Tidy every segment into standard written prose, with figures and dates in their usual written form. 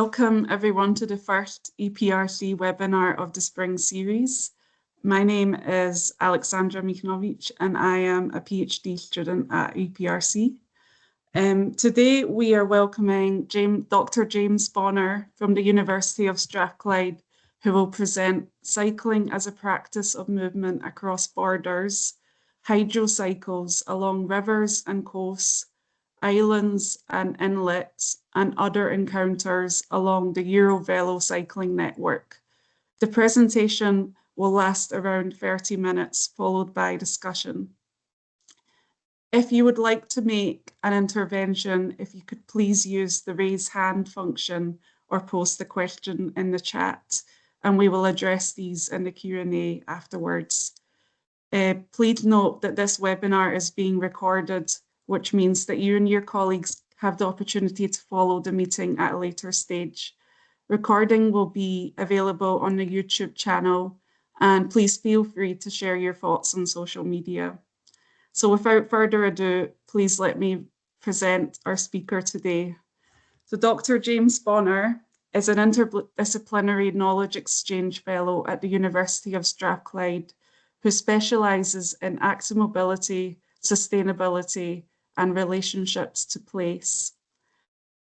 Welcome everyone to the first EPRC webinar of the spring series. My name is Alexandra Michnovic and I am a PhD student at EPRC. Today we are welcoming Dr. James Bonner from the University of Strathlcyde, who will present Cycling as a Practice of Movement Across Borders, Hydrocycles along rivers and coasts, islands and inlets, and other encounters along the Euro-Velo cycling network. The presentation will last around 30 minutes, followed by discussion. If you would like to make an intervention, if you could please use the raise hand function or post the question in the chat, and we will address these in the Q&A afterwards. Please note that this webinar is being recorded, which means that you and your colleagues have the opportunity to follow the meeting at a later stage. Recording will be available on the YouTube channel, and please feel free to share your thoughts on social media. So without further ado, please let me present our speaker today. So Dr. James Bonner is an interdisciplinary knowledge exchange fellow at the University of Strathlcyde, who specialises in active mobility, sustainability, and relationships to place.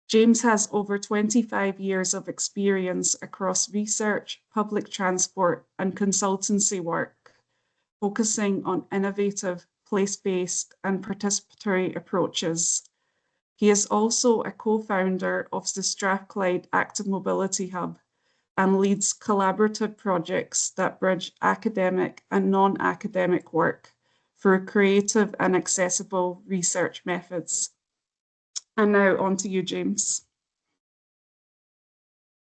James has over 25 years of experience across research, public transport, and consultancy work, focusing on innovative, place-based, and participatory approaches. He is also a co-founder of the Strathlcyde Active Mobility Hub and leads collaborative projects that bridge academic and non-academic work for creative and accessible research methods. And now on to you, James.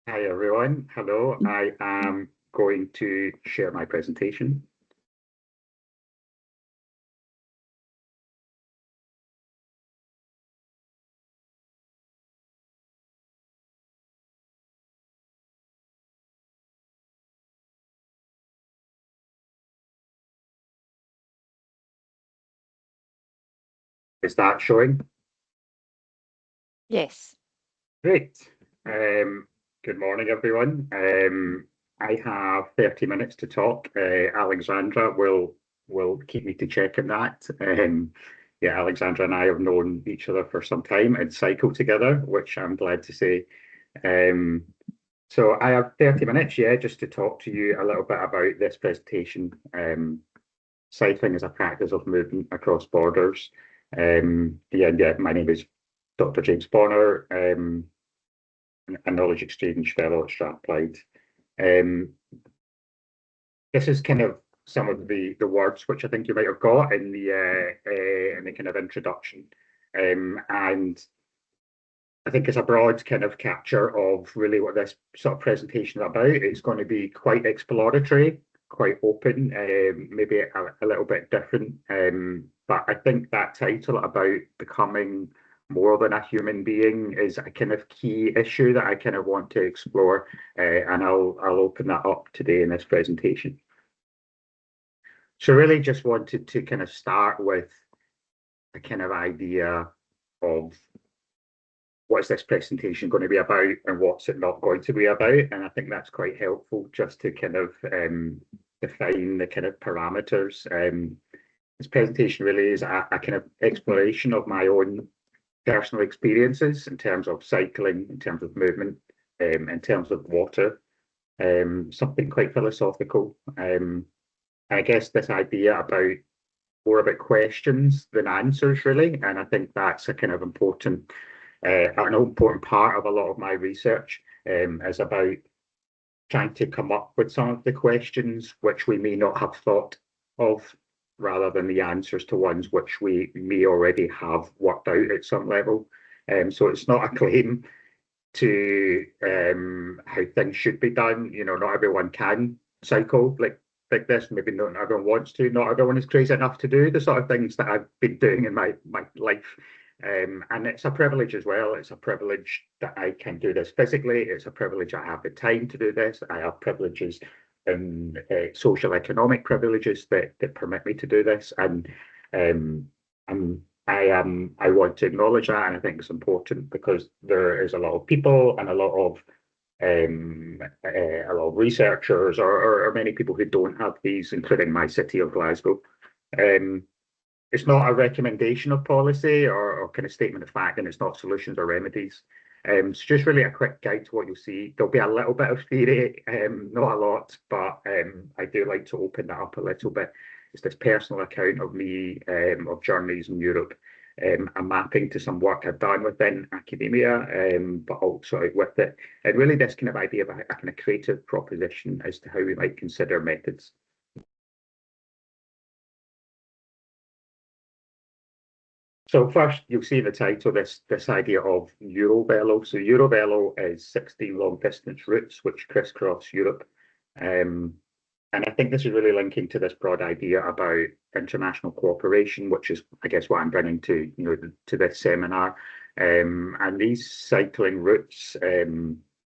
Hi everyone, hello. I am going to share my presentation. Is that showing? Yes. Great. Good morning, everyone. I have 30 minutes to talk. Alexandra will keep me to check on that. Yeah, Alexandra and I have known each other for some time and cycle together, which I'm glad to say. So I have 30 minutes, yeah, just to talk to you a little bit about this presentation. Cycling as a practice of movement across borders. Yeah, my name is Dr. James Bonner, a knowledge exchange fellow at Strathlcyde. This is kind of some of the words which I think you might have got in the kind of introduction, and I think it's a broad kind of capture of really what this sort of presentation is about. It's going to be quite exploratory, quite open, maybe a little bit different, but I think that title about becoming more than a human being is a kind of key issue that I kind of want to explore, and I'll open that up today in this presentation. So really just wanted to kind of start with a kind of idea of what's this presentation going to be about and what's it not going to be about, and I think that's quite helpful just to kind of define the kind of parameters. This presentation really is a kind of exploration of my own personal experiences in terms of cycling, in terms of movement, in terms of water, something quite philosophical. I guess this idea about more about questions than answers, really, and I think that's a kind of important, an important part of a lot of my research, is about trying to come up with some of the questions which we may not have thought of, rather than the answers to ones which we may already have worked out at some level. So it's not a claim to how things should be done. You know, not everyone can cycle like this. Maybe not everyone wants to. Not everyone is crazy enough to do the sort of things that I've been doing in my life. And it's a privilege as well. It's a privilege that I can do this physically. It's a privilege I have the time to do this. I have privileges and social economic privileges that permit me to do this. And I'm I want to acknowledge that, and I think it's important because there is a lot of people and a lot of researchers or many people who don't have these, including my city of Glasgow. It's not a recommendation of policy or kind of statement of fact, and it's not solutions or remedies. So just really a quick guide to what you'll see. There'll be a little bit of theory, not a lot, but I do like to open that up a little bit. It's this personal account of me, of journeys in Europe, a mapping to some work I've done within academia, but also out with it. And really this kind of idea of a kind of creative proposition as to how we might consider methods. So first, you'll see in the title this idea of Euro-Velo. So Euro-Velo is 16 long-distance routes which crisscross Europe. And I think this is really linking to this broad idea about international cooperation, which is, I guess, what I'm bringing to to this seminar. And these cycling routes have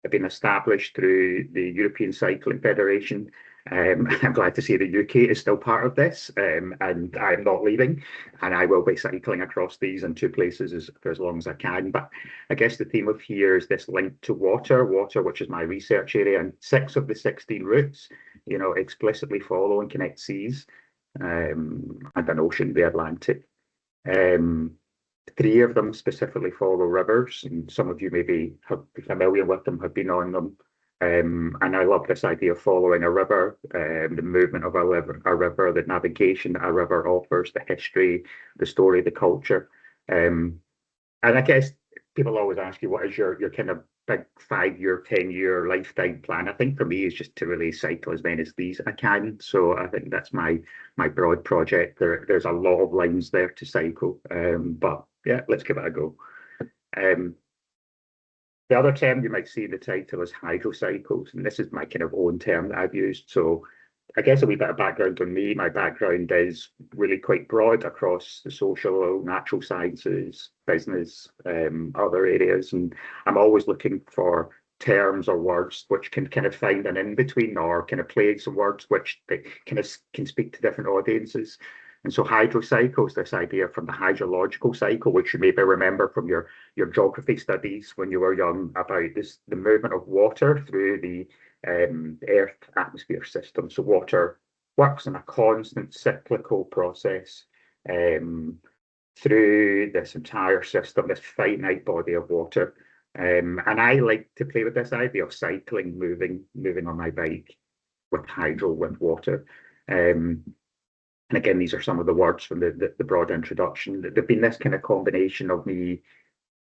been established through the European Cycling Federation. I'm glad to see the UK is still part of this, and I'm not leaving, and I will be cycling across these in two places for as long as I can. But I guess the theme of here is this link to water, which is my research area, and 6 of the 16 routes, explicitly follow and connect seas and an ocean, the Atlantic. 3 of them specifically follow rivers, and some of you maybe have been familiar with them, have been on them. And I love this idea of following a river, the movement of a river, the navigation that a river offers, the history, the story, the culture. And I guess people always ask you, what is your kind of big 5-year, 10-year lifetime plan? I think for me is just to really cycle as many of these I can. So I think that's my broad project. There's a lot of lines there to cycle, but yeah, let's give it a go. The other term you might see in the title is hydrocycles, and this is my kind of own term that I've used. So I guess a wee bit of background on me. My background is really quite broad across the social, natural sciences, business, other areas, and I'm always looking for terms or words which can kind of find an in-between or kind of play some words which they kind of can speak to different audiences. And so hydrocycles, this idea from the hydrological cycle, which you maybe remember from your geography studies when you were young, about the movement of water through the Earth atmosphere system. So water works in a constant cyclical process through this entire system, this finite body of water. And I like to play with this idea of cycling, moving on my bike with water. And again, these are some of the words from the broad introduction. There've been this kind of combination of me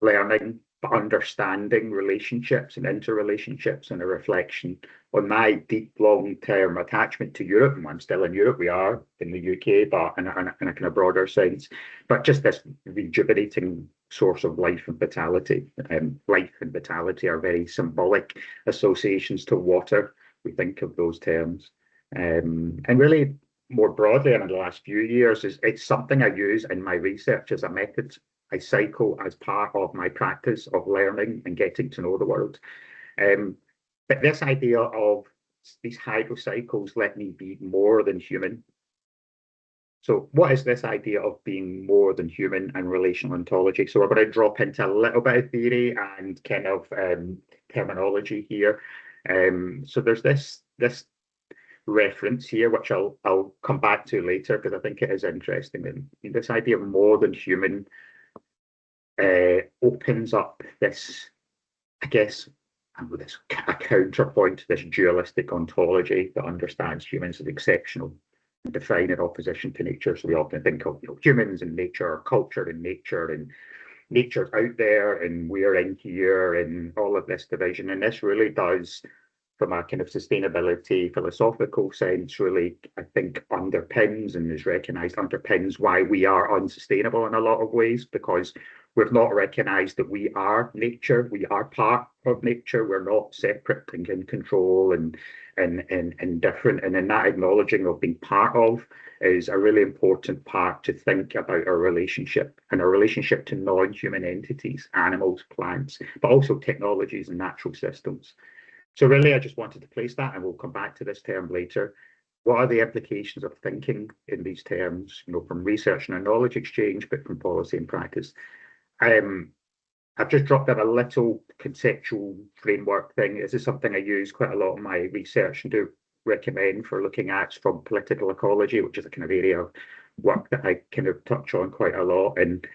learning, but understanding relationships and interrelationships, and a reflection on my deep, long-term attachment to Europe. And I'm still in Europe. We are in the UK, but in a kind of broader sense. But just this rejuvenating source of life and vitality. Life and vitality are very symbolic associations to water. We think of those terms. And really, more broadly, and in the last few years, it's something I use in my research as a method. I cycle as part of my practice of learning and getting to know the world. But this idea of these hydrocycles let me be more than human. So what is this idea of being more than human and relational ontology? So we're going to drop into a little bit of theory and kind of terminology here. So there's this reference here, which I'll come back to later because I think it is interesting. And this idea of more than human opens up this, I guess, this a counterpoint to this dualistic ontology that understands humans as exceptional and defined in opposition to nature. So we often think of humans and nature, or culture and nature, and nature's out there and we're in here, and all of this division. And this really does, from a kind of sustainability philosophical sense, really, I think, underpins and is recognised, underpins why we are unsustainable in a lot of ways, because we've not recognised that we are nature, we are part of nature, we're not separate and in control and different. And in that acknowledging of being part of is a really important part to think about our relationship and our relationship to non-human entities, animals, plants, but also technologies and natural systems. So really, I just wanted to place that, and we'll come back to this term later, what are the implications of thinking in these terms, from research and knowledge exchange, but from policy and practice. I've just dropped in a little conceptual framework thing. This is something I use quite a lot in my research and do recommend for looking at from political ecology, which is a kind of area of work that I kind of touch on quite a lot. And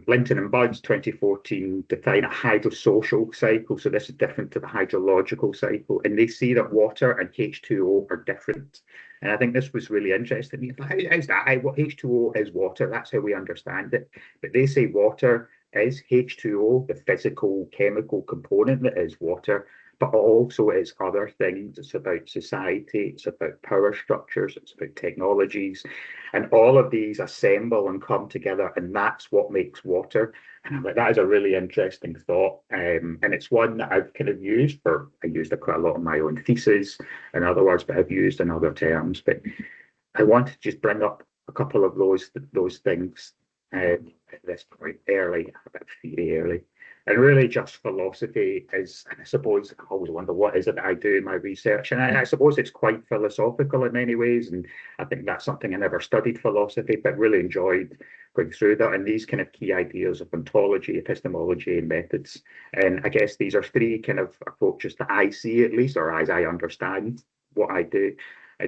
Linton and Buds 2014 define a hydrosocial cycle. So this is different to the hydrological cycle. And they see that water and H2O are different. And I think this was really interesting. How's that? What H2O is water. That's how we understand it. But they say water is H2O, the physical chemical component that is water, but also it's other things. It's about society, it's about power structures, it's about technologies, and all of these assemble and come together, and that's what makes water. And I'm like, that is a really interesting thought, and it's one that I've kind of used I used it quite a lot in my own thesis, in other words, but I've used in other terms. But I want to just bring up a couple of those things at this point early, a bit of theory early. And really just philosophy is, and I suppose I always wonder what is it that I do in my research. And I suppose it's quite philosophical in many ways. And I think that's something I never studied philosophy, but really enjoyed going through that. And these kind of key ideas of ontology, epistemology, and methods. And I guess these are three kind of approaches that I see, at least, or as I understand what I do.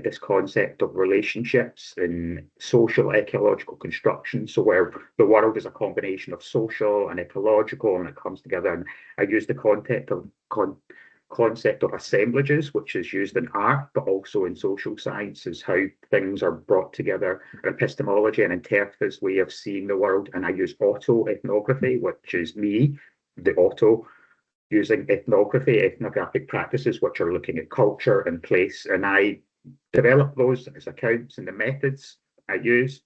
This concept of relationships and social ecological construction, so where the world is a combination of social and ecological, and it comes together. And I use the concept of assemblages, which is used in art, but also in social sciences, how things are brought together. Epistemology and Interpret's way of seeing the world, and I use auto-ethnography, which is me, the auto, using ethnographic practices, which are looking at culture and place, and I develop those as accounts, and the methods I use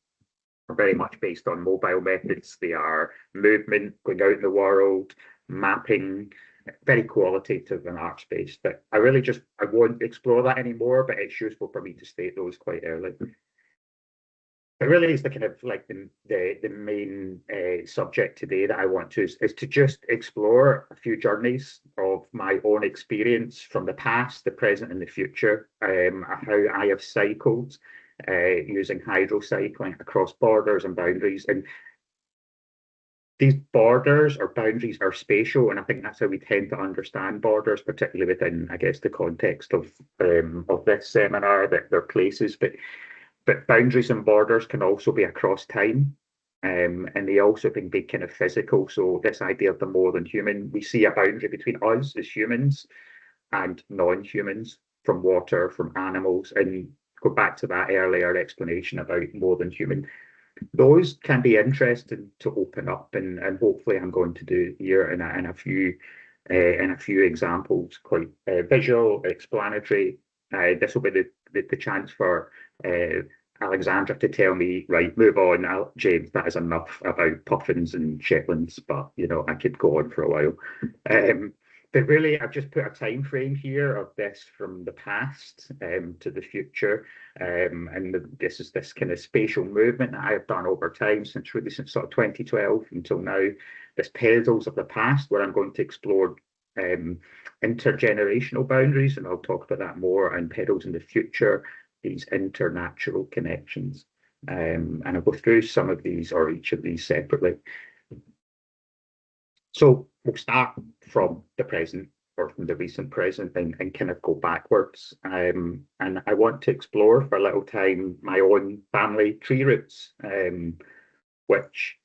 are very much based on mobile methods. They are movement, going out in the world, mapping, very qualitative and arts based. But I won't explore that anymore, but it's useful for me to state those quite early. It really is the kind of like the main subject today that I want to is to just explore a few journeys of my own experience from the past, the present, and the future. How I have cycled using hydrocycling across borders and boundaries, and these borders or boundaries are spatial, and I think that's how we tend to understand borders, particularly within, I guess, the context of this seminar, that they're places, but boundaries and borders can also be across time, and they also can be kind of physical. So this idea of the more than human, we see a boundary between us as humans and non-humans, from water, from animals, and go back to that earlier explanation about more than human. Those can be interesting to open up, and hopefully I'm going to do here in a few examples, quite visual, explanatory. This will be the chance for Alexandra to tell me, right, move on, James, that is enough about puffins and Shetlands, but I could go on for a while. But really, I've just put a time frame here of this from the past to the future, and this is this kind of spatial movement that I've done over time since sort of 2012 until now. This pedals of the past, where I'm going to explore intergenerational boundaries, and I'll talk about that more, and pedals in the future, these internatural connections. And I'll go through some of these or each of these separately. So we'll start from the present, or from the recent present, and kind of go backwards. And I want to explore for a little time my own family tree roots, which,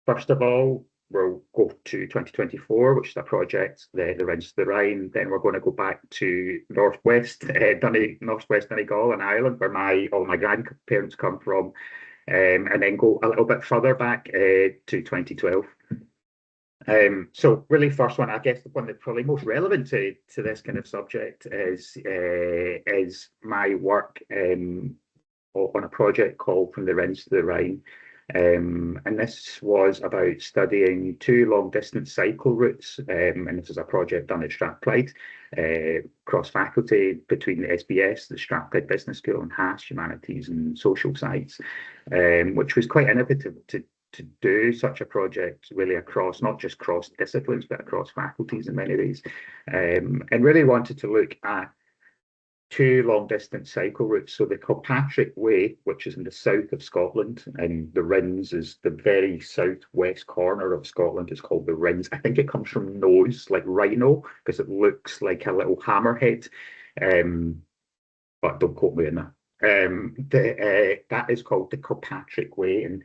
first of all, we'll go to 2024, which is a project, the Rinse the Rhine. Then we're going to go back to northwest Donegal and Ireland, where all my grandparents come from, and then go a little bit further back to 2012. So really, first one, I guess the one that's probably most relevant to this kind of subject is my work on a project called From the Rinse to the Rhine. And this was about studying 2 long-distance cycle routes, and this is a project done at Strathlcyde, cross-faculty between the SBS, the Strathlcyde Business School, and HAS, Humanities and Social Science, which was quite innovative to do such a project really across, not just cross disciplines, but across faculties in many ways, and really wanted to look at two long-distance cycle routes. So the Kilpatrick Way, which is in the south of Scotland, and the Rins is the very southwest corner of Scotland. It's called the Rins. I think it comes from nose, like rhino, because it looks like a little hammerhead. But don't quote me on that. That is called the Kilpatrick Way, and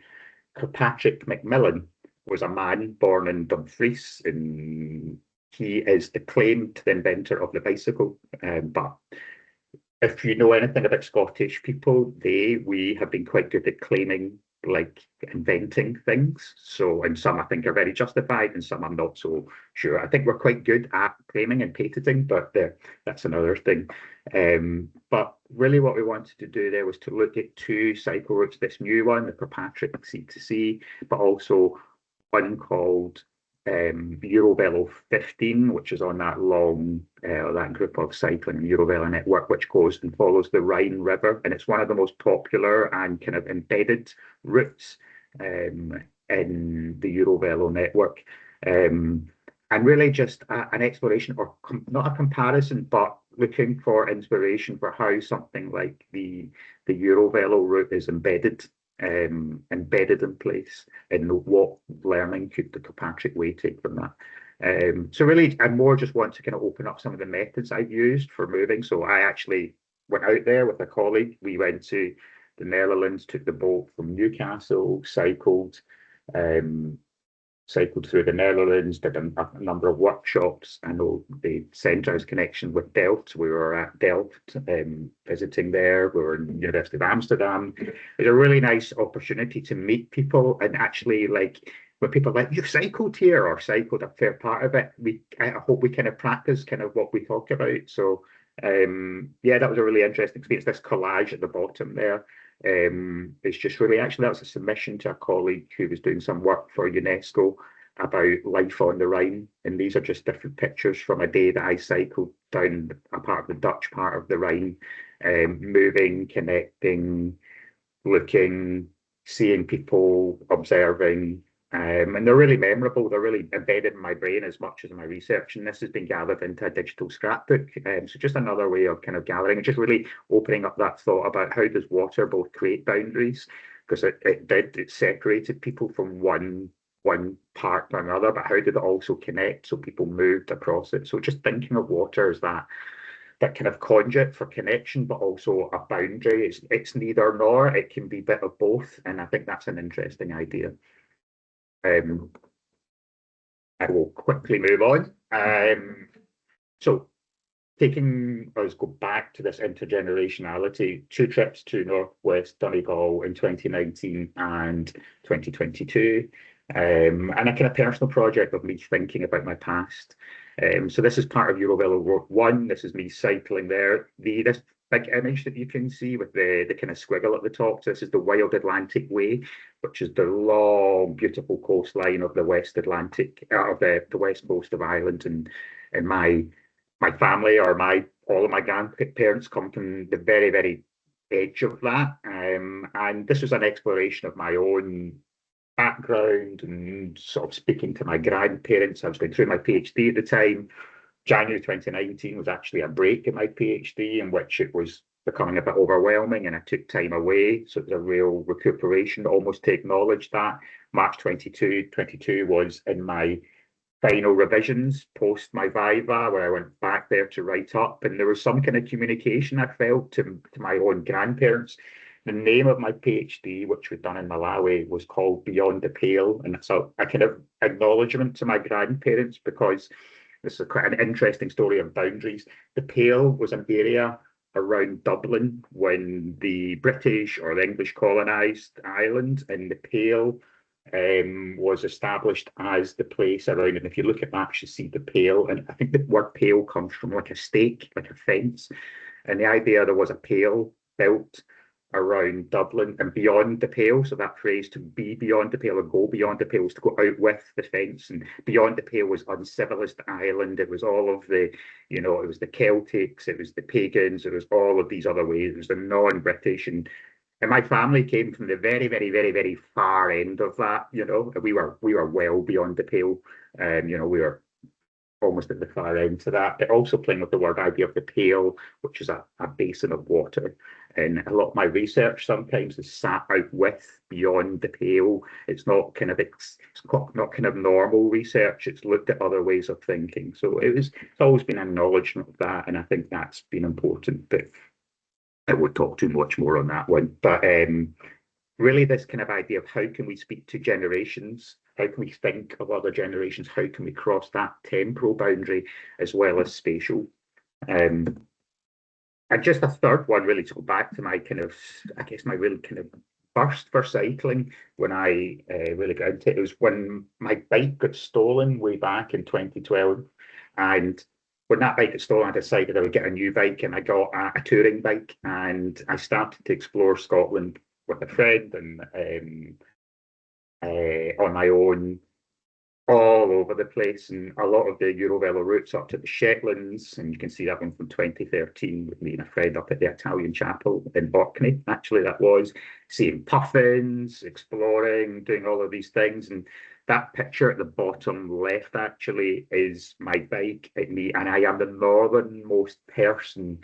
Kilpatrick Macmillan was a man born in Dumfries, and he is the claimed inventor of the bicycle. But if you know anything about Scottish people, we have been quite good at claiming, like inventing things. So, and some I think are very justified, and some I'm not so sure. I think we're quite good at claiming and patenting, but that's another thing. But really, what we wanted to do there was to look at two cycle routes. This new one, the Kilpatrick Sea-to-Sea, but also one called Euro-Velo 15, which is on that that group of cycling Euro-Velo network, which goes and follows the Rhine River, and it's one of the most popular and kind of embedded routes in the Euro-Velo network, and really just an exploration, or not a comparison, but looking for inspiration for how something like the Euro-Velo route is embedded in place, and what learning could the Kilpatrick Way take from that. So really, I more just want to kind of open up some of the methods I've used for moving. So I actually went out there with a colleague. We went to the Netherlands, took the boat from Newcastle, cycled through the Netherlands, did a number of workshops. I know the centre's connection with Delft. We were at Delft visiting there. We were in the University of Amsterdam. It was a really nice opportunity to meet people, and actually, like, when people are like, you've cycled here or cycled a fair part of it, I hope we kind of practice kind of what we talk about. So yeah, that was a really interesting experience. This collage at the bottom there, it's just really, actually, that was a submission to a colleague who was doing some work for UNESCO about life on the Rhine, and these are just different pictures from a day that I cycled down a part of the Dutch part of the Rhine, moving, connecting, looking, seeing people, observing, and they're really memorable. They're really embedded in my brain as much as in my research, and this has been gathered into a digital scrapbook. So just another way of kind of gathering and just really opening up that thought about how does water both create boundaries, because it separated people from one part to another, but how did it also connect so people moved across it? So just thinking of water as that kind of conduit for connection, but also a boundary. It's neither nor, it can be a bit of both, and I think that's an interesting idea. I will quickly move on. So taking us, go back to this intergenerationality, 2 trips to Northwest Donegal in 2019 and 2022, and a kind of personal project of me thinking about my past. So this is part of Euro-Velo Route 1. This is me cycling there. This big image that you can see with the kind of squiggle at the top. So this is the Wild Atlantic Way, which is the long, beautiful coastline of the West Atlantic, of the west coast of Ireland. And my family, or all of my grandparents, come from the very, very edge of that. And this was an exploration of my own background and sort of speaking to my grandparents. I was going through my PhD at the time. January 2019 was actually a break in my PhD, in which it was becoming a bit overwhelming, and I took time away. So it was a real recuperation, almost to acknowledge that. March 2022 was in my final revisions post my Viva, where I went back there to write up, and there was some kind of communication I felt to my own grandparents. The name of my PhD, which was done in Malawi, was called Beyond the Pale, and it's a kind of acknowledgement to my grandparents, because this is quite an interesting story of boundaries. The Pale was an area around Dublin when the British or the English colonised Ireland, and the Pale was established as the place around. And if you look at maps, you see the Pale, and I think the word pale comes from like a stake, like a fence, and the idea there was a pale built around Dublin and beyond the pale. So that phrase, to be beyond the pale or go beyond the pale, was to go out with the fence. And beyond the pale was uncivilized Ireland. It was all of the, it was the Celtics, it was the pagans, it was all of these other ways. It was the non-British. And my family came from the very, very, very, very far end of that. We were well beyond the pale. We were almost at the far end to that, but also playing with the word idea of the pail, which is a basin of water. And a lot of my research sometimes is sat out with, beyond the pail. It's not kind of not kind of normal research. It's looked at other ways of thinking. So it's always been an acknowledgement of that, and I think that's been important. But I won't talk too much more on that one. But really, this kind of idea of how can we speak to generations? How can we think of other generations? How can we cross that temporal boundary as well as spatial? And just a third one, really, to go back to my kind of, I guess, my really kind of burst for cycling when I really got into it. It was when my bike got stolen way back in 2012. And when that bike got stolen, I decided I would get a new bike, and I got a touring bike, and I started to explore Scotland with a friend and on my own, all over the place, and a lot of the Euro-Velo routes up to the Shetlands, and you can see that one from 2013 with me and a friend up at the Italian Chapel in Orkney. Actually, that was seeing puffins, exploring, doing all of these things. And that picture at the bottom left actually is my bike at me, and I am the northernmost person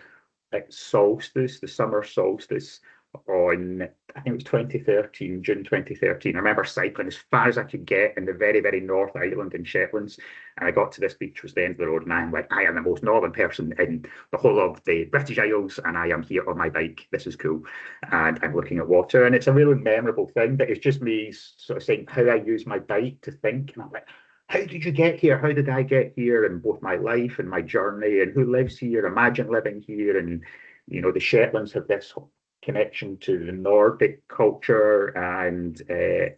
at solstice, the summer solstice, on, I think it was 2013, June 2013. I remember cycling as far as I could get in the very, very North Island in Shetlands. And I got to this beach, was the end of the road, and I'm like, I am the most northern person in the whole of the British Isles, and I am here on my bike. This is cool. And I'm looking at water, and it's a really memorable thing, but it's just me sort of saying how I use my bike to think. And I'm like, how did you get here? How did I get here? And both my life and my journey, and who lives here? Imagine living here. And, you know, the Shetlands have this connection to the Nordic culture and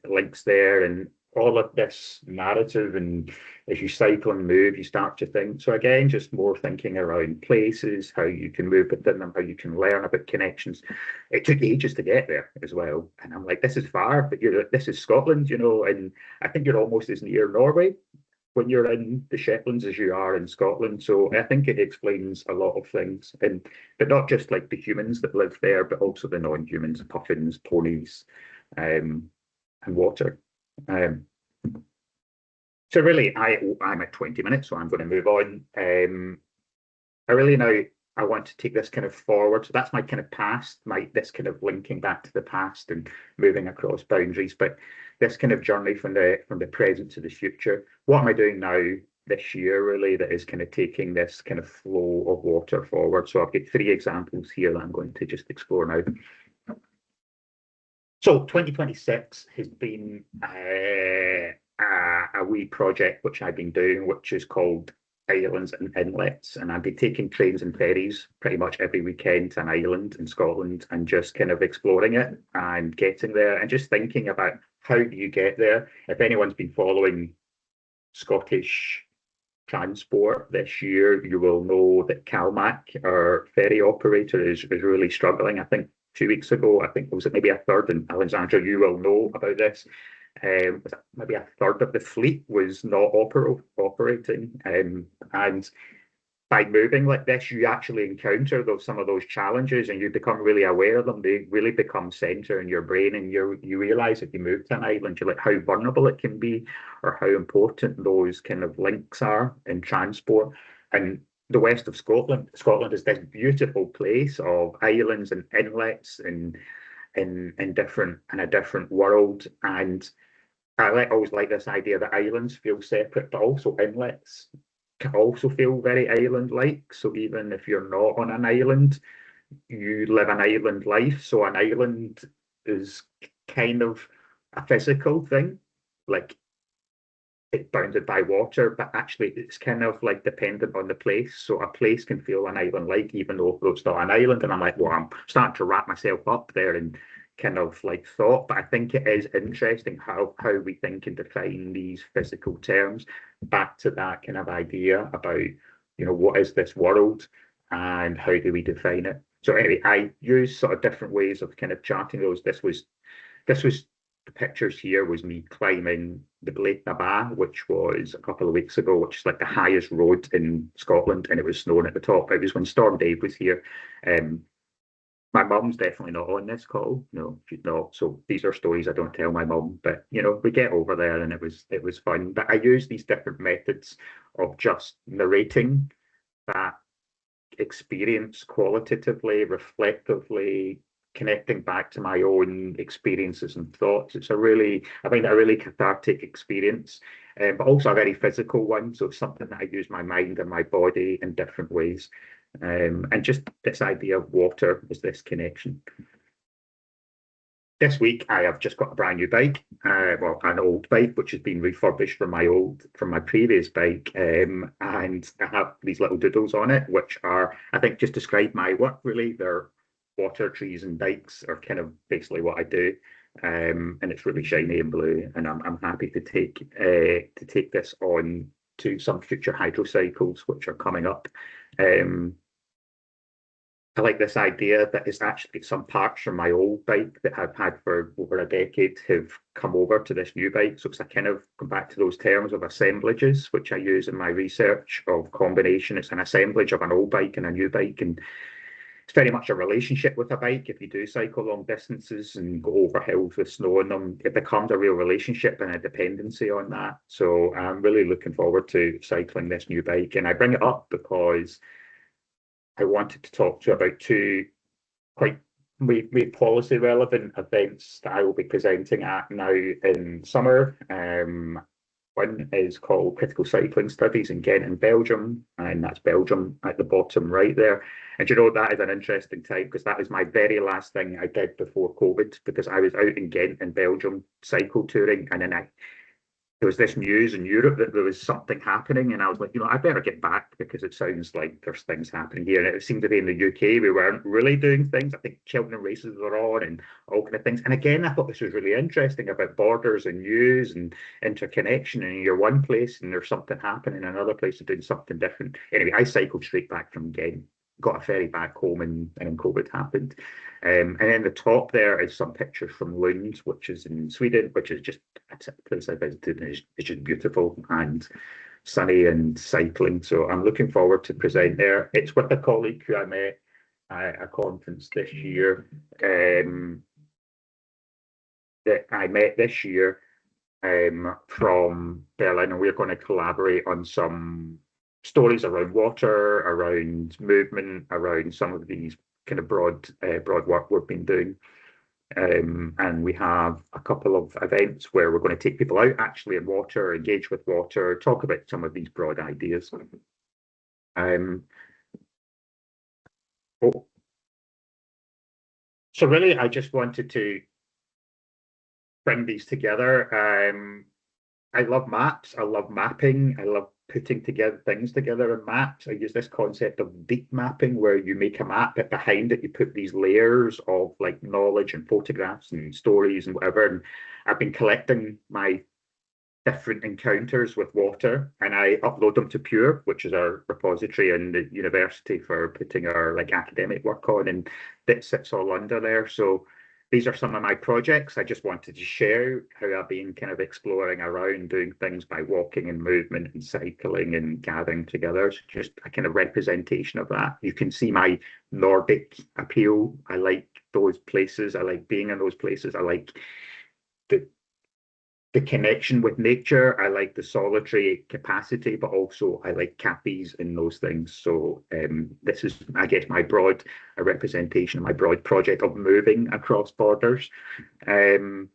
links there, and all of this narrative. And as you cycle and move, you start to think. So again, just more thinking around places, how you can move within them, how you can learn about connections. It took ages to get there as well. And I'm like, this is far, but this is Scotland, you know, and I think you're almost as near Norway when you're in the Shetlands as you are in Scotland. So I think it explains a lot of things, but not just like the humans that live there, but also the non-humans, puffins, ponies, and water. So really, I'm at 20 minutes, so I'm going to move on. I want to take this kind of forward. So that's my kind of past, this kind of linking back to the past and moving across boundaries. But this kind of journey from the present to the future. What am I doing now this year, really, that is kind of taking this kind of flow of water forward? So I've got 3 examples here that I'm going to just explore now. So 2026 has been a wee project which I've been doing, which is called Islands and Inlets, and I'd be taking trains and ferries pretty much every weekend to an island in Scotland and just kind of exploring it and getting there and just thinking about how do you get there. If anyone's been following Scottish transport this year, you will know that Calmac, our ferry operator, is really struggling. I think 2 weeks ago, I think was it maybe a third, and Alexandra, you will know about this. Maybe a third of the fleet was not operating, and by moving like this, you actually encounter some of those challenges, and you become really aware of them. They really become center in your brain, and you realize if you move to an island, you're like how vulnerable it can be, or how important those kind of links are in transport. And the west of Scotland is this beautiful place of islands and inlets and in a different world. And I always like this idea that islands feel separate, but also inlets can also feel very island-like. So even if you're not on an island, you live an island life. So an island is kind of a physical thing, like it's bounded by water, but actually it's kind of like dependent on the place. So a place can feel an island-like, even though it's not an island. And I'm like, well, I'm starting to wrap myself up there and kind of like thought, but I think it is interesting how we think and define these physical terms. Back to that kind of idea about, you know, what is this world and how do we define it? So anyway, I use sort of different ways of kind of charting those. This was the pictures here was me climbing the Blake Naba, which was a couple of weeks ago, which is like the highest road in Scotland, and it was snowing at the top. It was when Storm Dave was here. My mum's definitely not on this call. No, she's not. So these are stories I don't tell my mum. But you know, we get over there, and it was fun. But I use these different methods of just narrating that experience qualitatively, reflectively, connecting back to my own experiences and thoughts. It's a really, I find it a really cathartic experience, but also a very physical one. So it's something that I use my mind and my body in different ways. And just this idea of water is this connection. This week, I have just got a brand new bike, well, an old bike, which has been refurbished from my previous bike, and I have these little doodles on it, which are, I think, just describe my work. Really, they're water, trees, and bikes are kind of basically what I do, and it's really shiny and blue, and I'm happy to take this on to some future hydro cycles, which are coming up. I like this idea that it's actually some parts from my old bike that I've had for over a decade have come over to this new bike. So it's a kind of come back to those terms of assemblages, which I use in my research of combination. It's an assemblage of an old bike and a new bike. And it's very much a relationship with a bike. If you do cycle long distances and go over hills with snow on them, it becomes a real relationship and a dependency on that. So I'm really looking forward to cycling this new bike. And I bring it up because I wanted to talk to you about two quite policy relevant events that I will be presenting at now in summer. One is called Critical Cycling Studies in Ghent in Belgium, and that's Belgium at the bottom right there. And you know, that is an interesting time because that was my very last thing I did before COVID, because I was out in Ghent in Belgium cycle touring, and then there was this news in Europe that there was something happening, and I was like, you know, I better get back because it sounds like there's things happening here. And it seemed to be in the UK, we weren't really doing things. I think Cheltenham races were on and all kind of things. And again, I thought this was really interesting about borders and news and interconnection. And you're one place and there's something happening in another place and doing something different. Anyway, I cycled straight back from Ghent, got a ferry back home, and then COVID happened. And then the top there is some pictures from Lund, which is in Sweden, which is just a place I visited, and it's just beautiful and sunny and cycling. So I'm looking forward to present there. It's with a colleague who I met at a conference this year, that I met this year from Berlin, and we're going to collaborate on some stories around water, around movement, around some of these kind of broad work we've been doing. And we have a couple of events where we're going to take people out actually in water, engage with water, talk about some of these broad ideas. So really, I just wanted to bring these together. I love maps. I love mapping. I love putting things together in maps. I use this concept of deep mapping, where you make a map, but behind it you put these layers of like knowledge and photographs and stories and whatever. And I've been collecting my different encounters with water, and I upload them to Pure, which is our repository in the university for putting our like academic work on, and that sits all under there. So these are some of my projects. I just wanted to share how I've been kind of exploring around doing things by walking and movement and cycling and gathering together. So just a kind of representation of that. You can see my Nordic appeal. I like those places. I like being in those places. I like the connection with nature. I like the solitary capacity, but also I like cappies in those things. So this is, I guess, my broad representation of my broad project of moving across borders. And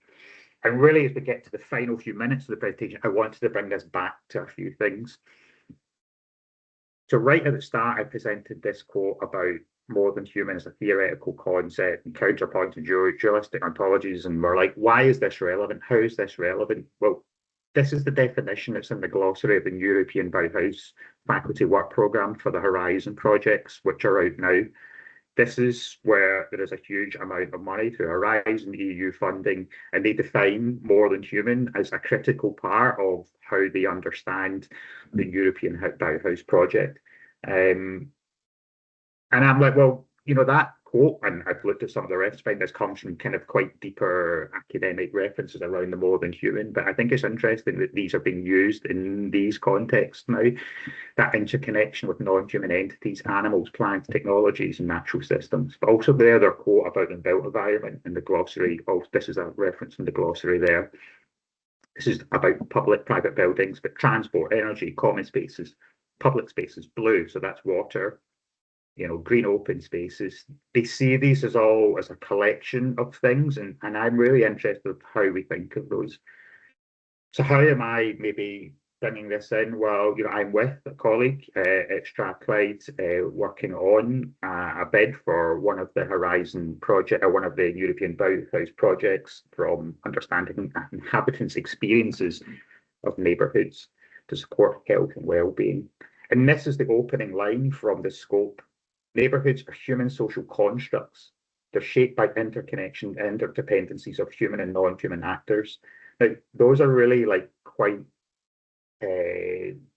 really, as we get to the final few minutes of the presentation, I wanted to bring this back to a few things. So right at the start, I presented this quote about more than human as a theoretical concept and counterpoint to dualistic ontologies, and we're like, why is this relevant? How is this relevant? Well, this is the definition that's in the glossary of the European Bauhaus faculty work programme for the Horizon projects, which are out now. This is where there is a huge amount of money through Horizon EU funding, and they define more than human as a critical part of how they understand the European Bauhaus project. And I'm like, well, you know, that quote, and I've looked at some of the rest, find this comes from kind of quite deeper academic references around the more than human, but I think it's interesting that these are being used in these contexts now, that interconnection with non-human entities, animals, plants, technologies, and natural systems. But also their quote about the built environment in the glossary. Oh, this is a reference in the glossary there. This is about public, private buildings, but transport, energy, common spaces, public spaces, blue, so that's water, you know, green open spaces. They see these as all as a collection of things, and I'm really interested in how we think of those. So how am I maybe bringing this in? Well, you know, I'm with a colleague at Strathlcyde working on a bid for one of the Horizon project, or one of the European Bauhaus projects, from understanding inhabitants' experiences of neighbourhoods to support health and well-being. And this is the opening line from the scope. Neighbourhoods are human social constructs. They're shaped by interconnection, interdependencies of human and non-human actors. Now, those are really like quite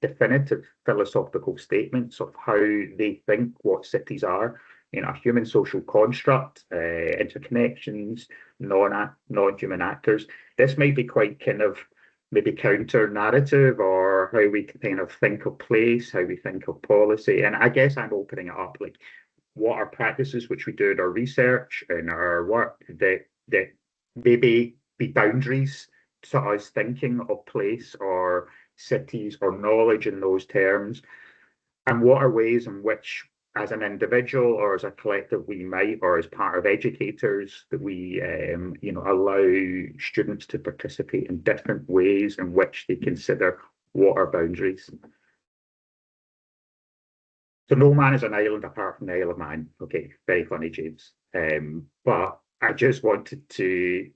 definitive philosophical statements of how they think what cities are. You know, a human social construct, interconnections, non-human actors. This might be quite kind of maybe counter narrative, or how we kind of think of place, how we think of policy. And I guess I'm opening it up, like, what are practices which we do in our research and our work that maybe be boundaries to us thinking of place or cities or knowledge in those terms, and what are ways in which, as an individual or as a collective, we might, or as part of educators, that we you know, allow students to participate in different ways in which they consider what are boundaries. So no man is an island apart from the Isle of Man. Okay, very funny, James. But I just wanted to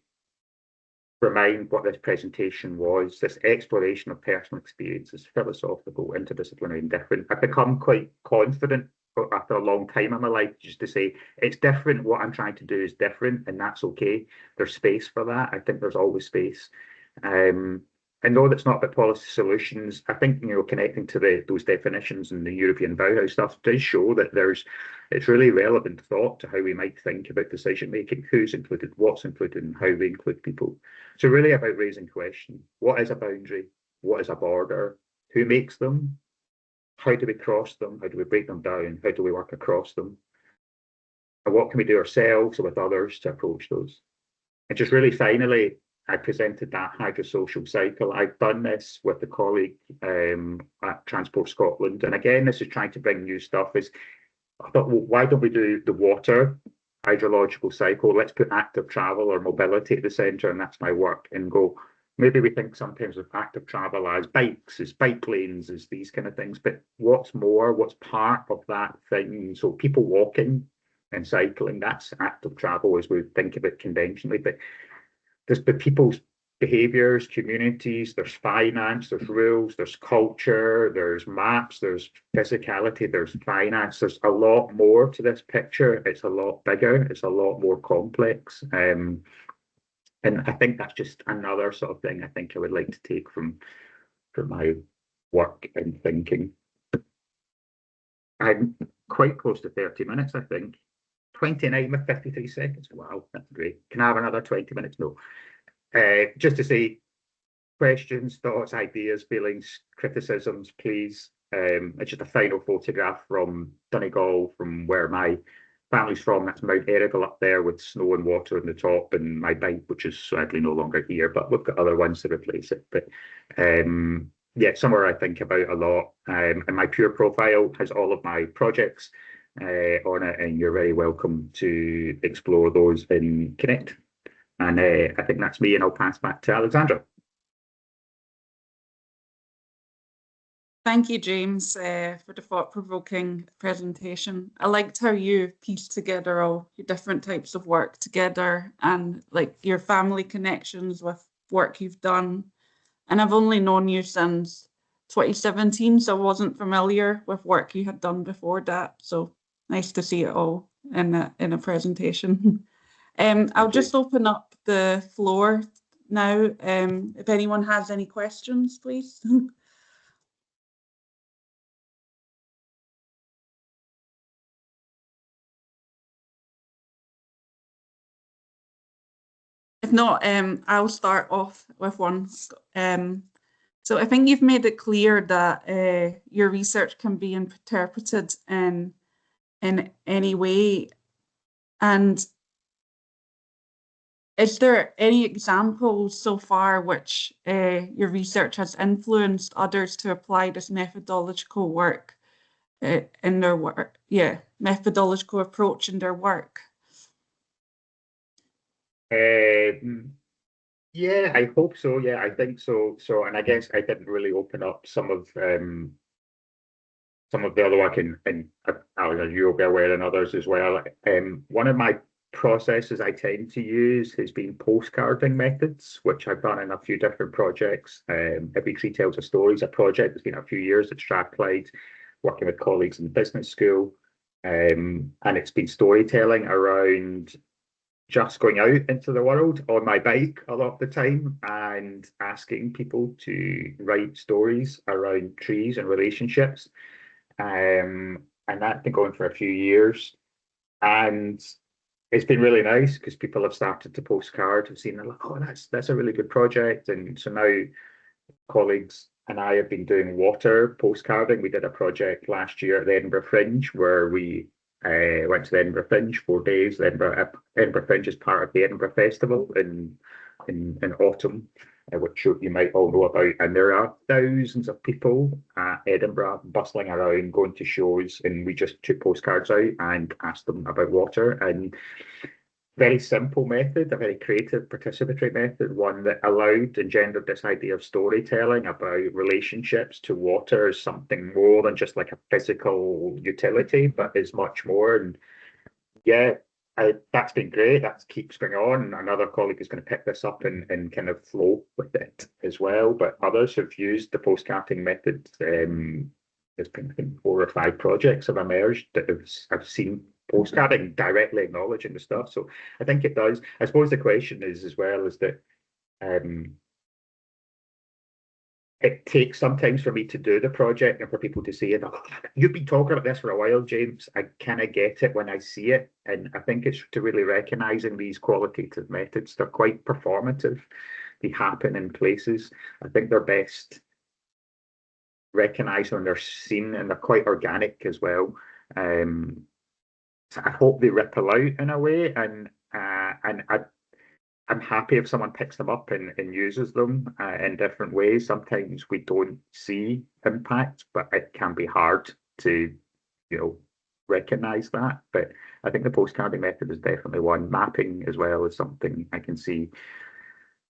remind what this presentation was, this exploration of personal experiences, philosophical, interdisciplinary, and different. I've become quite confident after a long time in my life just to say it's different. What I'm trying to do is different, and that's okay. There's space for that. I think there's always space. I know that's not about policy solutions. I think, you know, connecting to those definitions and the European Bauhaus stuff does show that it's really relevant thought to how we might think about decision making, who's included, what's included, and how we include people. So really about raising questions. What is a boundary? What is a border? Who makes them? How do we cross them? How do we break them down? How do we work across them? And what can we do ourselves or with others to approach those? And just really finally, I presented that hydrosocial cycle. I've done this with a colleague at Transport Scotland. And again, this is trying to bring new stuff. I thought, well, why don't we do the water hydrological cycle? Let's put active travel or mobility at the centre, and that's my work, and go, maybe we think sometimes of active travel as bikes, as bike lanes, as these kind of things, but what's more, what's part of that thing? So people walking and cycling, that's active travel as we think of it conventionally, but there's the people's behaviours, communities, there's finance, there's rules, there's culture, there's maps, there's physicality, there's finance. There's a lot more to this picture. It's a lot bigger. It's a lot more complex. And I think that's just another sort of thing I think I would like to take from my work and thinking. I'm quite close to 30 minutes, I think. 29 with 53 seconds. Wow, that's great. Can I have another 20 minutes? No. Just to say, questions, thoughts, ideas, feelings, criticisms, please. It's just a final photograph from Donegal, from where my family's from. That's Mount Errigal up there with snow and water on the top, and my bike, which is sadly no longer here, but we've got other ones to replace it. But yeah, somewhere I think about a lot. And my Pure profile has all of my projects on it, and you're very welcome to explore those and connect. And I think that's me, and I'll pass back to Alexandra. Thank you, James, for the thought-provoking presentation. I liked how you pieced together all your different types of work together, and like your family connections with work you've done. And I've only known you since 2017, so I wasn't familiar with work you had done before that. So nice to see it all in a presentation. I'll just open up the floor now. If anyone has any questions, please. not, I'll start off with one. So I think you've made it clear that your research can be interpreted in any way. And is there any examples so far which your research has influenced others to apply this methodological work in their work? Yeah, methodological approach in their work. Yeah, I hope so. Yeah, I think so. And I guess I didn't really open up some of the other work in you'll be aware and others as well. One of my processes I tend to use has been postcarding methods, which I've done in a few different projects. Every Tree Tells a Story is a project that's been a few years at Strathlcyde, working with colleagues in business school. And it's been storytelling around just going out into the world on my bike a lot of the time and asking people to write stories around trees and relationships. And that's been going for a few years. And it's been really nice because people have started to postcard, have seen, they're like, oh, that's a really good project. And so now colleagues and I have been doing water postcarding. We did a project last year at the Edinburgh Fringe where we went to the Edinburgh Fringe 4 days. The Edinburgh Fringe is part of the Edinburgh Festival in autumn, which you might all know about. And there are thousands of people at Edinburgh bustling around, going to shows, and we just took postcards out and asked them about water. And very simple method, a very creative participatory method, one that allowed, engendered this idea of storytelling about relationships to water as something more than just like a physical utility, but is much more. And yeah, that's been great. That keeps going on. Another colleague is going to pick this up and kind of flow with it as well. But others have used the postcarding method. There's been, I think, 4 or 5 projects have emerged that I've seen postcarding directly acknowledging the stuff. So I think it does. I suppose the question is as well is that it takes sometimes for me to do the project and for people to see it. Oh, you've been talking about this for a while, James. I kind of get it when I see it. And I think it's to really recognizing these qualitative methods. They're quite performative. They happen in places. I think they're best recognized when they're seen, and they're quite organic as well. So I hope they ripple out in a way, and I'm happy if someone picks them up and uses them in different ways. Sometimes we don't see impact, but it can be hard to, recognize that. But I think the postcarding method is definitely one. Mapping as well is something I can see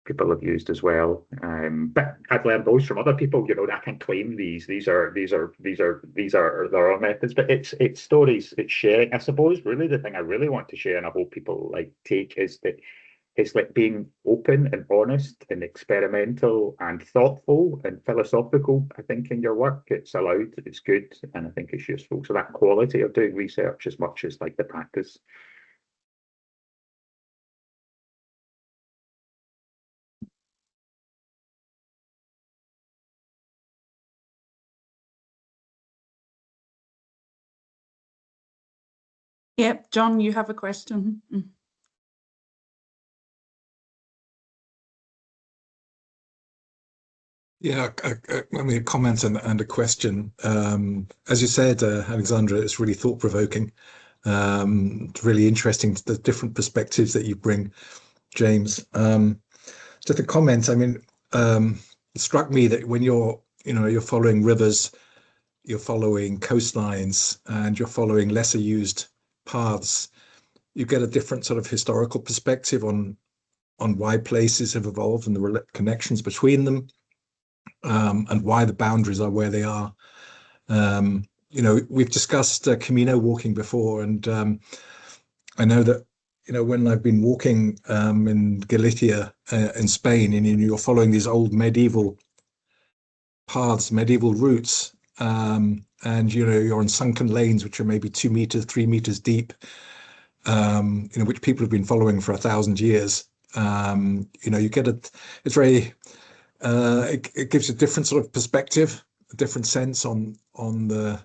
people have used as well. But I've learned those from other people. I can claim these are their own methods. But it's stories, it's sharing. I suppose really the thing I really want to share, and I hope people take, is that it's like being open and honest and experimental and thoughtful and philosophical. I think in your work it's allowed, it's good, and I think it's useful. So that quality of doing research as much as the practice. Yep, John, you have a question. Yeah, a comment and a question. As you said, Alexandra, it's really thought-provoking. Really interesting, the different perspectives that you bring, James. Just a comment. I mean, it struck me that when you're following rivers, you're following coastlines, and you're following lesser used paths, you get a different sort of historical perspective on why places have evolved and the connections between them, and why the boundaries are where they are. We've discussed Camino walking before, and I know that when I've been walking in Galicia in Spain, and you're following these old medieval paths, medieval routes, and you're on sunken lanes which are maybe 2 meters, 3 meters deep, which people have been following for 1,000 years. You get it's very it gives a different sort of perspective, a different sense on the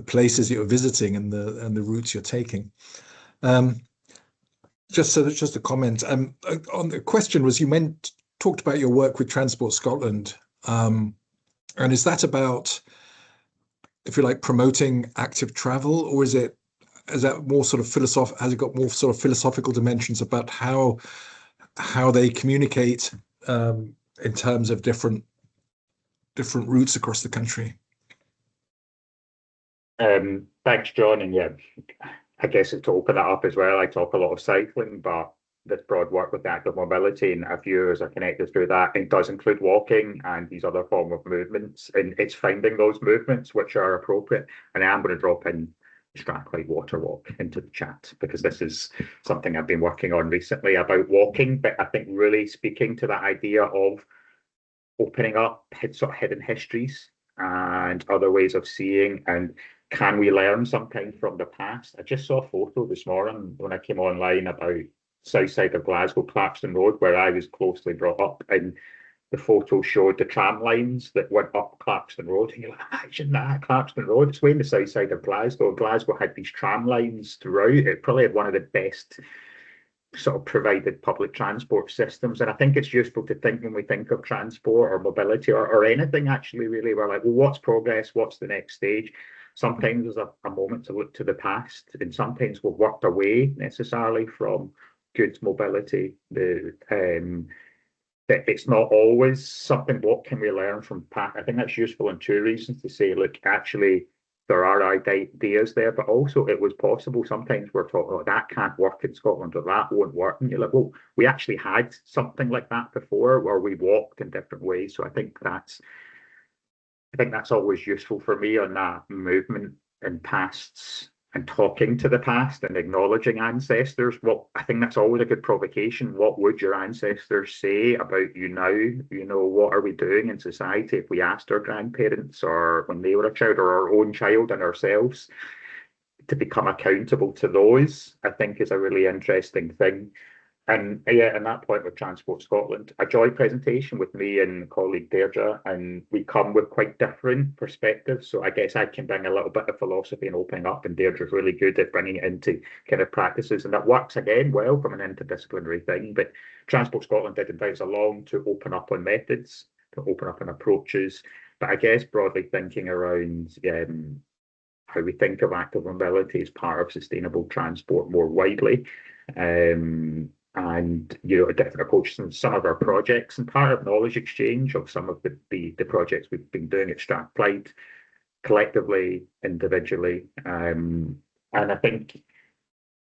places you're visiting and the routes you're taking. Just a comment. On the question was, you talked about your work with Transport Scotland, and is that about, if you like, promoting active travel, or is that more sort of has it got more sort of philosophical dimensions about how they communicate in terms of different routes across the country? Thanks, John. And yeah, I guess to open that up as well, I talk a lot of cycling, but this broad work with active mobility and our viewers are connected through that. It does include walking and these other form of movements, and it's finding those movements which are appropriate. And I am going to drop in Strathlcyde Water Walk into the chat, because this is something I've been working on recently about walking, but I think really speaking to that idea of opening up sort of hidden histories and other ways of seeing, and can we learn sometimes from the past? I just saw a photo this morning when I came online about south side of Glasgow, Clapston Road, where I was closely brought up, and the photo showed the tram lines that went up Clapston Road, and you're like, imagine that, Clapston Road, it's way in the south side of Glasgow. Glasgow had these tram lines throughout. It probably had one of the best sort of provided public transport systems. And I think it's useful to think, when we think of transport or mobility or anything, actually, really, we're like, well, what's progress? What's the next stage? Sometimes there's a moment to look to the past, and sometimes we've worked away necessarily from good mobility. That it's not always something, what can we learn from past? I think that's useful in two reasons, to say, look, actually, there are ideas there, but also it was possible. Sometimes we're talking, oh, that can't work in Scotland, or that won't work. And you're like, well, we actually had something like that before, where we walked in different ways. So I think that's always useful for me, on that movement in pasts and talking to the past and acknowledging ancestors. Well, I think that's always a good provocation. What would your ancestors say about you now? You know, what are we doing in society if we asked our grandparents, or when they were a child, or our own child and ourselves, to become accountable to those, I think is a really interesting thing. And yeah, and that point with Transport Scotland, a joint presentation with me and colleague Deirdre, and we come with quite different perspectives. So I guess I can bring a little bit of philosophy and opening up, and Deirdre's really good at bringing it into kind of practices, and that works again well from an interdisciplinary thing. But Transport Scotland did invite us along to open up on methods, to open up on approaches. But I guess broadly thinking around how we think of active mobility as part of sustainable transport more widely. And you know, a different approach in some of our projects, and part of knowledge exchange of some of the projects we've been doing at Strathlcyde, collectively, individually. And I think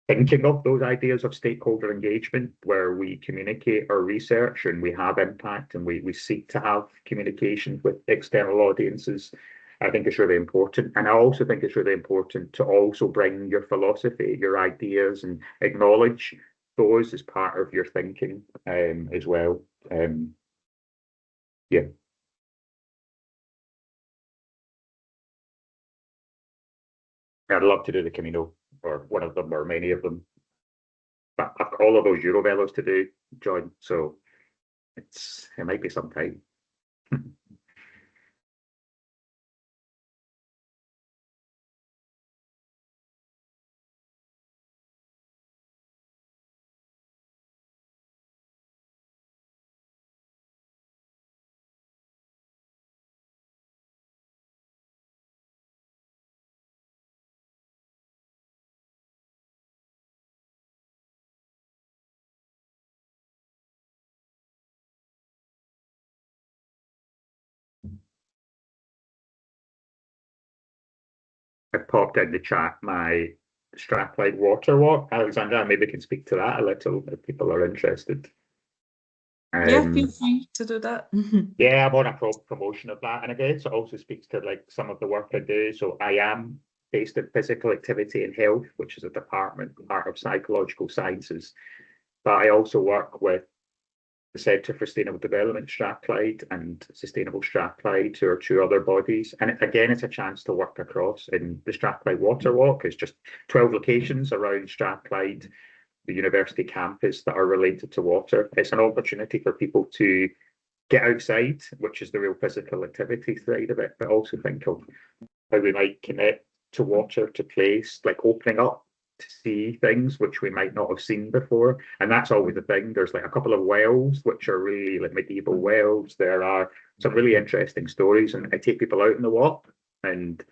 thinking of those ideas of stakeholder engagement, where we communicate our research and we have impact, and we seek to have communications with external audiences, I think it's really important. And I also think it's really important to also bring your philosophy, your ideas, and acknowledge those as part of your thinking as well. Yeah. I'd love to do the Camino, or one of them, or many of them. But I've got all of those Euro-Velos to do, John, so it might be some time. I popped in the chat my Strathlcyde Water Walk. Alexandra, maybe can speak to that a little if people are interested. Yeah, feel free to do that. Yeah, I'm on a promotion of that, and again, so it also speaks to like some of the work I do. So I am based in physical activity and health, which is a department, part of psychological sciences, but I also work with the Centre for Sustainable Development, Strathlcyde, and Sustainable Strathlcyde, who are two other bodies. And again, it's a chance to work across. In the Strathlcyde Water Walk, it's just 12 locations around Strathlcyde, the university campus, that are related to water. It's an opportunity for people to get outside, which is the real physical activity side of it, but also think of how we might connect to water, to place, like opening up to see things which we might not have seen before. And that's always the thing. There's like a couple of wells which are really like medieval wells. There are some really interesting stories, and I take people out in the walk, and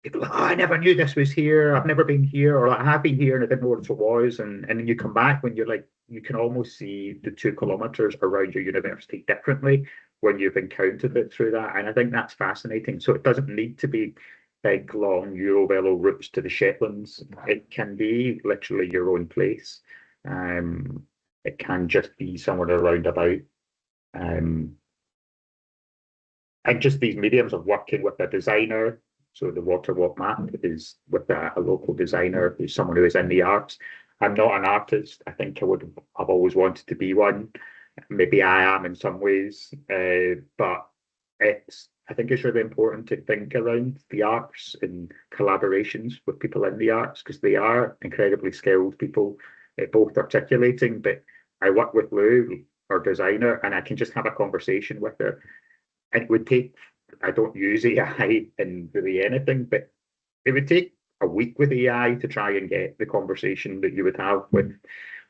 people are like, oh, I never knew this was here. I've never been here, or like, I have been here and I didn't know what it was. And then you come back when you're like, you can almost see the 2 kilometers around your university differently when you've encountered it through that. And I think that's fascinating. So it doesn't need to be big, long Euro-Velo routes to the Shetlands. It can be literally your own place. It can just be somewhere around about. And just these mediums of working with a designer. So the water walk map is with a local designer who's someone who is in the arts. I'm not an artist. I think I've always wanted to be one. Maybe I am in some ways, but I think it's really important to think around the arts and collaborations with people in the arts, because they are incredibly skilled people, both articulating. But I work with Lou, our designer, and I can just have a conversation with her. And it would take, I don't use AI in really anything, but it would take a week with AI to try and get the conversation that you would have with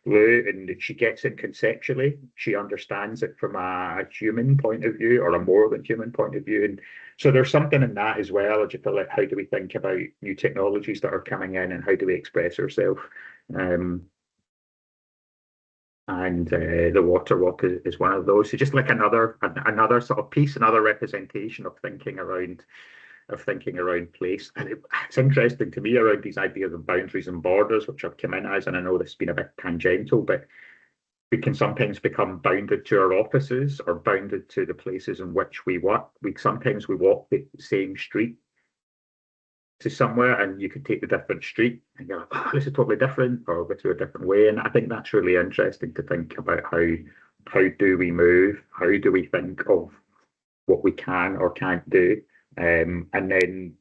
Lou, and she gets it conceptually. She understands it from a human point of view, or a more than human point of view. And so there's something in that as well. Just like, how do we think about new technologies that are coming in, and how do we express ourselves? And the water walk is one of those. So just like another sort of piece, another representation of thinking around place. And it's interesting to me around these ideas of boundaries and borders, which I've come in as, and I know this has been a bit tangential, but we can sometimes become bounded to our offices or bounded to the places in which we work. Sometimes we walk the same street to somewhere, and you could take the different street and you're like, oh, this is totally different, or go through a different way. And I think that's really interesting to think about. How do we move? How do we think of what we can or can't do? And then,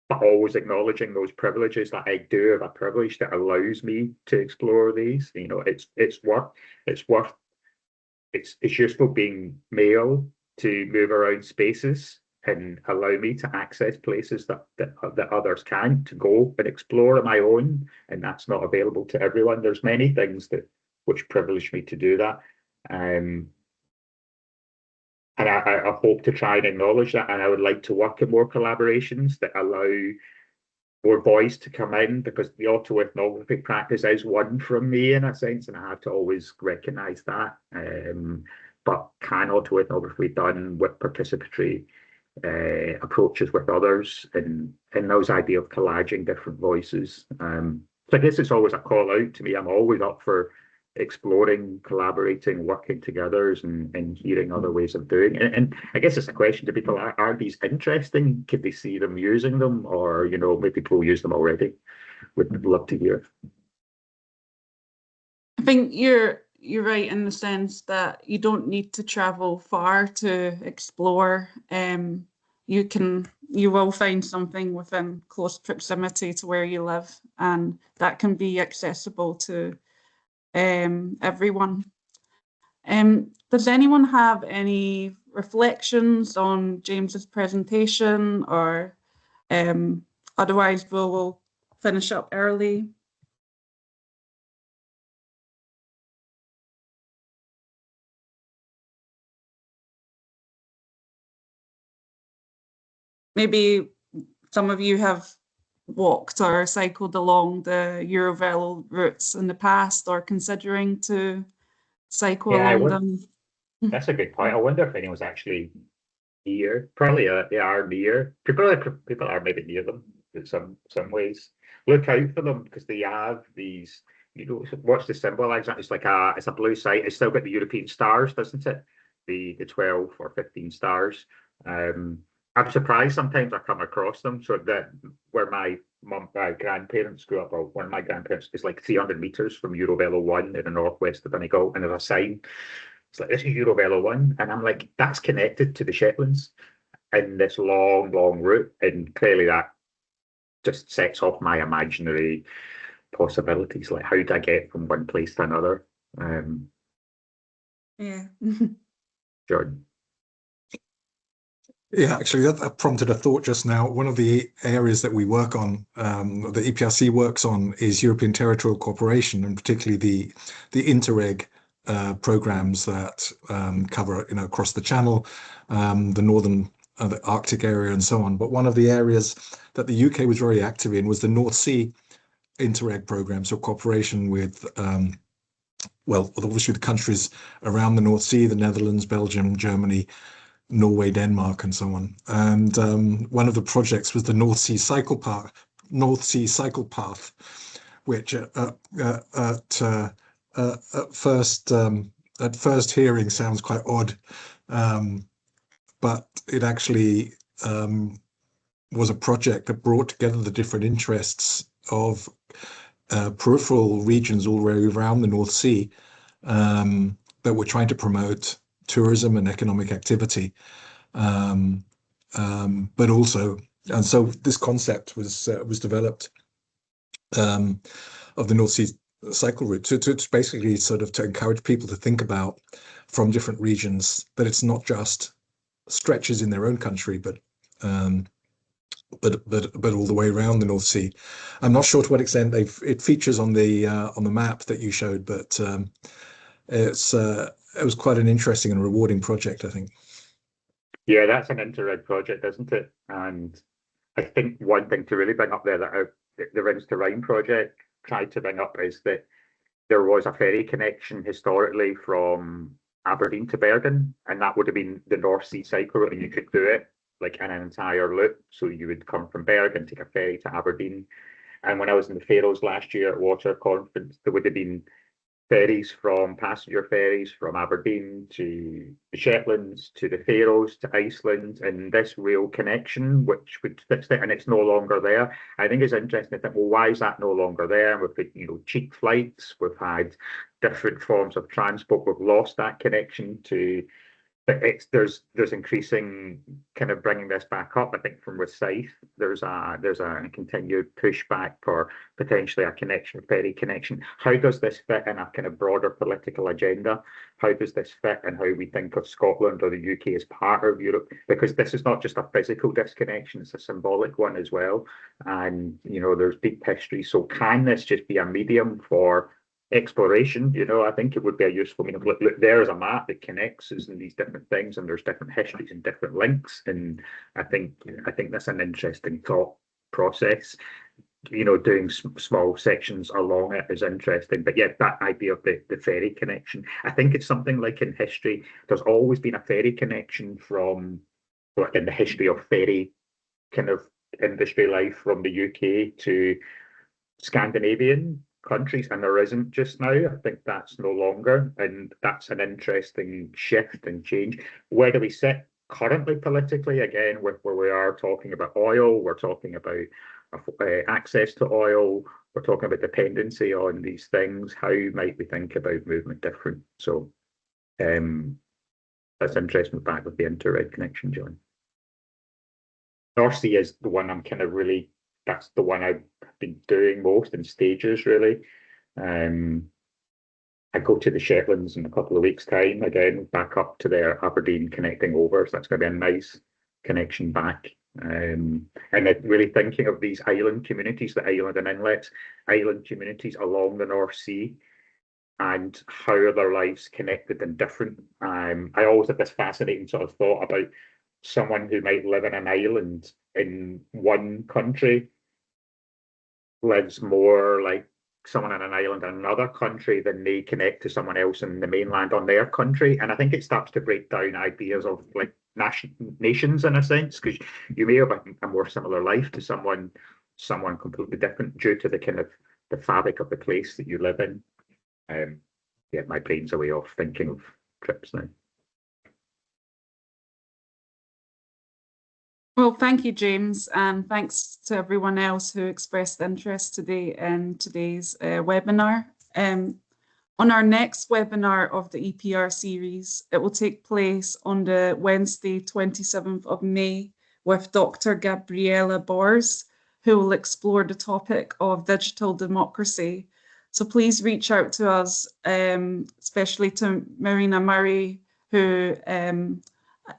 but always acknowledging those privileges that I do have a privilege that allows me to explore these. You know, it's useful being male to move around spaces and allow me to access places that others can't, to go and explore on my own, and that's not available to everyone. There's many things which privilege me to do that, and I hope to try and acknowledge that, and I would like to work in more collaborations that allow more voice to come in, because the autoethnography practice is one from me in a sense, and I have to always recognise that. But can autoethnography be done with participatory approaches with others, and those idea of collaging different voices? So I guess it's always a call out to me. I'm always up for exploring, collaborating, working together, and hearing other ways of doing it. And I guess it's a question to people: are these interesting? Could they see them using them, or maybe people use them already? Would love to hear. I think you're right in the sense that you don't need to travel far to explore. You will find something within close proximity to where you live, and that can be accessible to everyone. Does anyone have any reflections on James's presentation, or otherwise we'll finish up early? Maybe some of you have walked or cycled along the Euro-Velo routes in the past, or considering to cycle along them. That's a good point. I wonder if anyone's actually near. Probably they are near. People are maybe near them in some ways. Look out for them, because they have these. What's the symbol? It's like it's a blue site. It's still got the European stars, doesn't it? The 12 or 15 stars. I'm surprised sometimes I come across them. So that where my grandparents grew up, or one of my grandparents, is like 300 meters from Euro-Velo 1 in the northwest of Donegal, and there's a sign. It's like, this is Euro-Velo 1, and I'm like, that's connected to the Shetlands in this long route, and clearly that just sets off my imaginary possibilities. Like, how do I get from one place to another? Yeah. Jordan. Yeah, actually, that prompted a thought just now. One of the areas that we work on, the EPRC works on, is European territorial cooperation, and particularly the Interreg programs that cover, across the Channel, the northern, the Arctic area, and so on. But one of the areas that the UK was very active in was the North Sea Interreg program, so cooperation with, well, obviously the countries around the North Sea, the Netherlands, Belgium, Germany, Norway, Denmark, and so on. And one of the projects was the North Sea Cycle Path, which at first hearing sounds quite odd, but it actually was a project that brought together the different interests of peripheral regions all around the North Sea that were trying to promote tourism and economic activity, but also, and so this concept was developed of the North Sea cycle route to basically sort of to encourage people to think about from different regions that it's not just stretches in their own country, but all the way around the North Sea. I'm not sure to what extent it features on the map that you showed, but it was quite an interesting and rewarding project, I think. Yeah, that's an Interreg project, isn't it? And I think one thing to really bring up there that the Rinse to Rhine project tried to bring up is that there was a ferry connection historically from Aberdeen to Bergen, and that would have been the North Sea cycle route, and you could do it like in an entire loop. So you would come from Bergen, take a ferry to Aberdeen. And when I was in the Faroes last year at Water Conference, there would have been passenger ferries from Aberdeen to the Shetlands, to the Faroes, to Iceland, and this rail connection, which would fix it, and it's no longer there. I think it's interesting to think, well, why is that no longer there? We've had, cheap flights, we've had different forms of transport, we've lost that connection to. But there's increasing kind of bringing this back up. I think from Rosyth, there's a continued pushback for potentially a ferry connection. How does this fit in a kind of broader political agenda? How does this fit in how we think of Scotland or the UK as part of Europe? Because this is not just a physical disconnection; it's a symbolic one as well. And there's deep history. So can this just be a medium for exploration? I think it would be a useful. Look, there's a map that connects us in these different things, and there's different histories and different links. And I think that's an interesting thought process. Doing small sections along it is interesting. But yeah, that idea of the ferry connection, I think it's something like in history. There's always been a ferry connection from, like in the history of ferry kind of industry life, from the UK to Scandinavian countries, and there isn't just now. I think that's no longer, and that's an interesting shift and change. Where do we sit currently politically? Again, where we are talking about oil, we're talking about access to oil, we're talking about dependency on these things. How might we think about movement different? So that's interesting back with the Interreg connection, John. North Sea is the one I'm kind of really, that's the one I've been doing most in stages, really. I go to the Shetlands in a couple of weeks' time, again, back up to their Aberdeen, connecting over. So that's going to be a nice connection back. And really thinking of these island communities, the island and inlets, island communities along the North Sea, and how are their lives connected and different. I always had this fascinating sort of thought about someone who might live in an island in one country lives more like someone in an island in another country than they connect to someone else in the mainland on their country. And I think it starts to break down ideas of like nations in a sense, because you may have a more similar life to someone completely different due to the kind of the fabric of the place that you live in. Yeah, my brain's a way off thinking of trips now. Well, thank you, James, and thanks to everyone else who expressed interest today in today's webinar. On our next webinar of the EPR series, it will take place on the Wednesday, 27th of May, with Dr. Gabriela Bors, who will explore the topic of digital democracy. So please reach out to us, especially to Marina Murray, who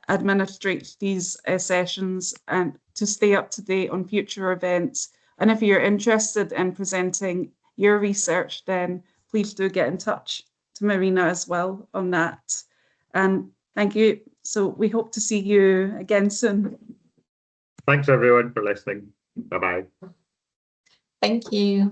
administrates these sessions and to stay up to date on future events. And if you're interested in presenting your research, then please do get in touch to Marina as well on that. And thank you. So we hope to see you again soon. Thanks everyone for listening. Bye-bye. Thank you.